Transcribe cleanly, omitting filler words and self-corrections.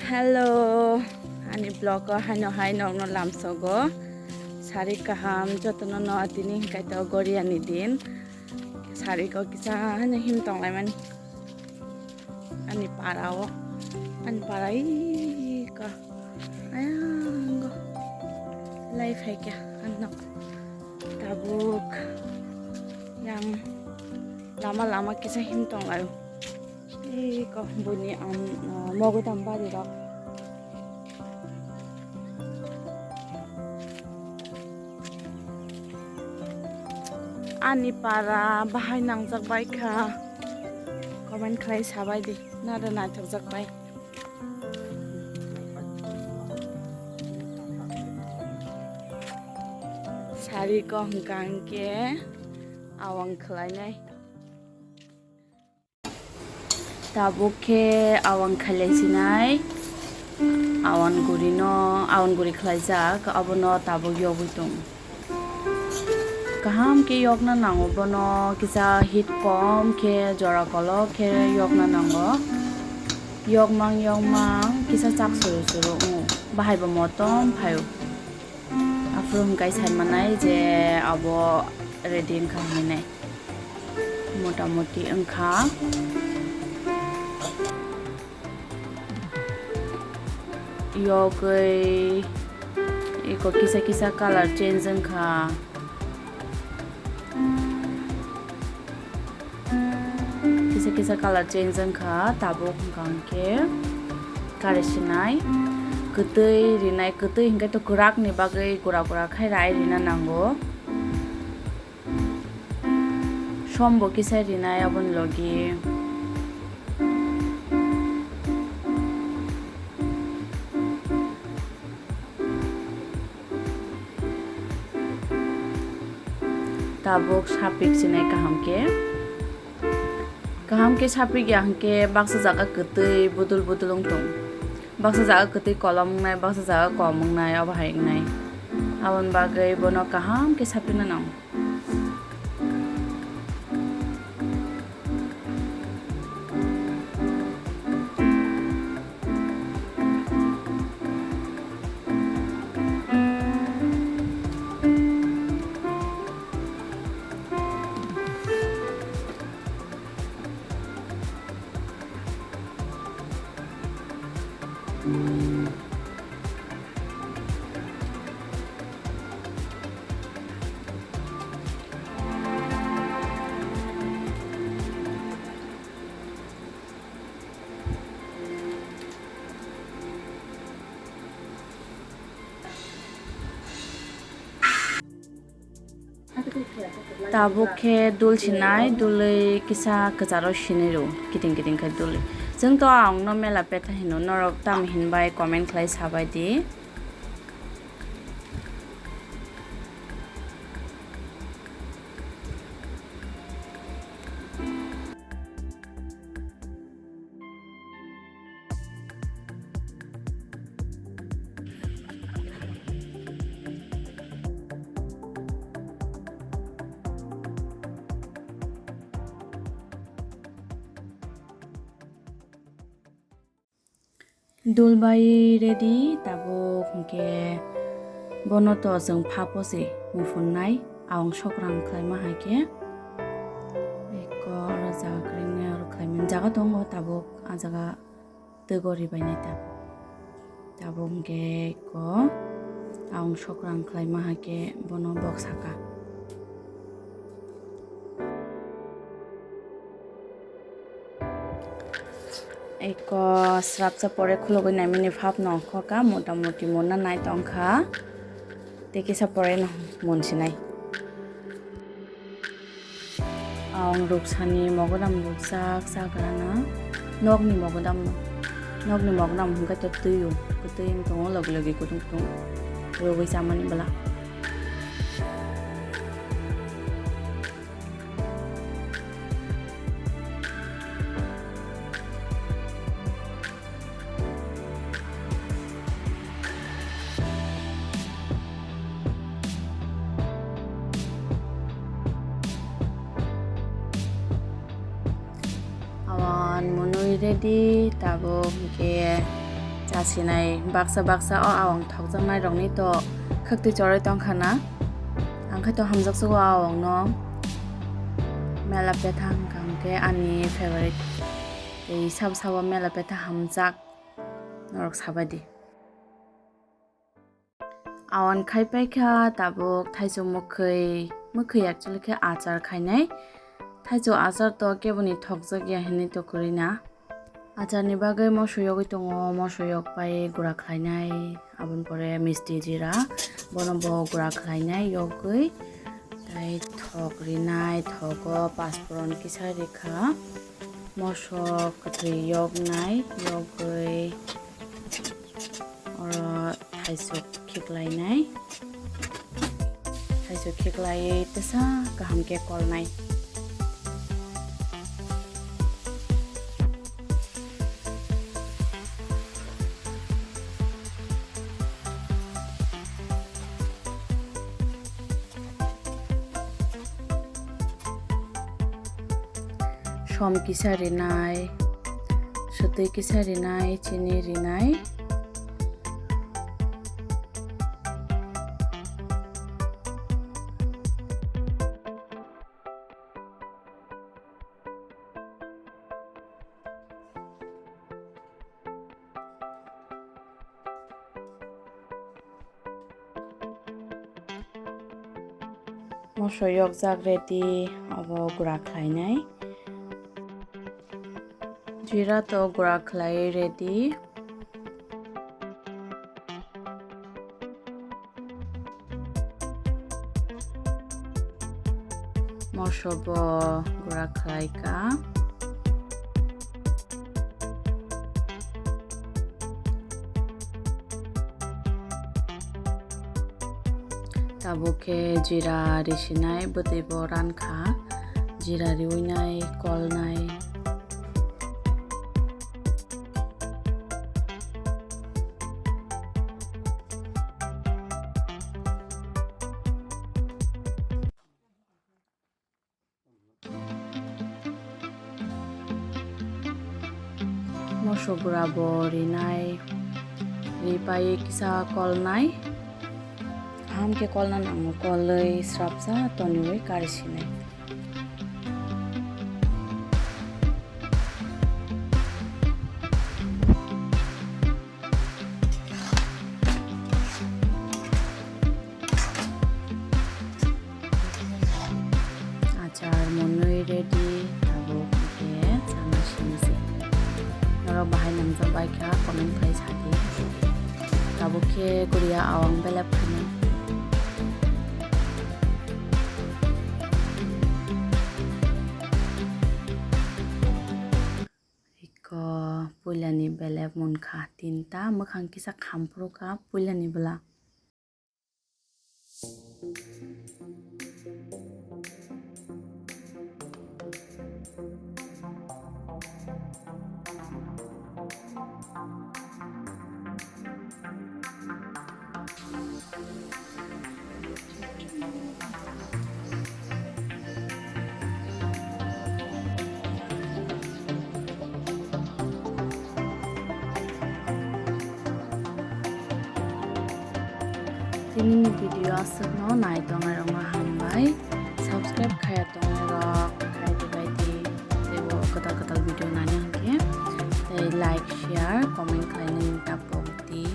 Hello, ani vlog haino no lamsogo. Sari kaham jotono no atini kaito gori ani din. Sari ko kisa hanya him tong lai ani parao, ani parai ka. Ayang life hack ya anak tabuk yang lama-lama kisa him tong lai. Ko bunyi Mogwdam bari ro. Ani para bahai nangjak bai kha comment khlai sabai di nada na thakjak bai. Sari ko hangkang ke awang khlai nai. Tabuk ke awang khalai sinai awan guri khlai jak abono tabuk yobutung kaham ke yok na nango bono kisa hit kom ke jora kolo ke yok na nango yok mang kisa chak suru bahai ba motom phayo afrum kai san manai je abo ready kham hinai motamoti angkha yogai iko kisa color change angkha kisa color change angkha tabuk hangke karesinai ketei rinai ketei hingkai to kurak ni bagai kura khai rai rina nango sombo kisa rinai abon logi tabuk sapik sinai kaham ke sapik yang ke baksa jaga ketei budul ongtong baksa jaga ketei kolam nai baksa jaga komong nai aba haing nai abon bagai bono kaham ke sapina nang tabuk ke dul sinai dulei kisa kejaro sinero kiting khai dulei jeng to ang no mela petha hino norok tam hinbai comment khlai sabai di dulbai ready tabuk hingke bono to jeng phaposi mufunai awang sokrang khlai ma haike eko raja kringne or khlaimen jaga tongo tabuk a jaga tegori bainai tabuk hingke ko awang sokrang khlai ma haike bono box saka eko srap cha pore khulogoi nai mini phap no khoka motamoti mona nai tongkha teki sa pore no monsinai awang ruksani Mogwdam ruksak sagrana nokni Mogwdam hingka to tuyu kutuyim tongo logi kutung rogoi samani bala ready tabo ke Chasinai baksa o awang thokjangnai rokni to khakti chorai tongkhana angkhai to hamjak sugo awang no mela petha hangke ani favorite ei sabo mela petha hamjak norok sabadi awan khai paikha tabuk Thaichuk mukhai actually khe Aachar khainai Thaichuk Aachar to keboni thokjakya hinui to korina Aachar ni bagai mosuyogoi tongo mosuyog pai gura khlainai abon pore misti jira bono bo gura khlainai yogoi tai thok rinai thogo pasforon kisa rekha mosok kathoi yognai yogoi oro Thaichuk khiklainai Thaichuk khiklai tesa kaham ke kolnai som kisa rinai sutui kisa rinai chini rinai mosoyok jak ready abo gura khlainai Jira to gura khlai ready mosobo gura khlai ka tabuke jira risinai boteibo rankha jira riwinai kolnai mosogura borinai ripai kisa kolnai hamke kolna nango kolai srapsa toniwai karisinai Aachar monoi ready tabuk ke chana sinisi noro bahai namjak baikha comment khai sadi tabuk ke guria awang beleb khani puilani beleb munkha tinta mukhang kisa khampro ka puilani bula Ini video asal no naik tongai rong hambai subscribe kaya tongai rok kaya dibaiti dewo ketal video nanya ke like share comment kaya ning tapok di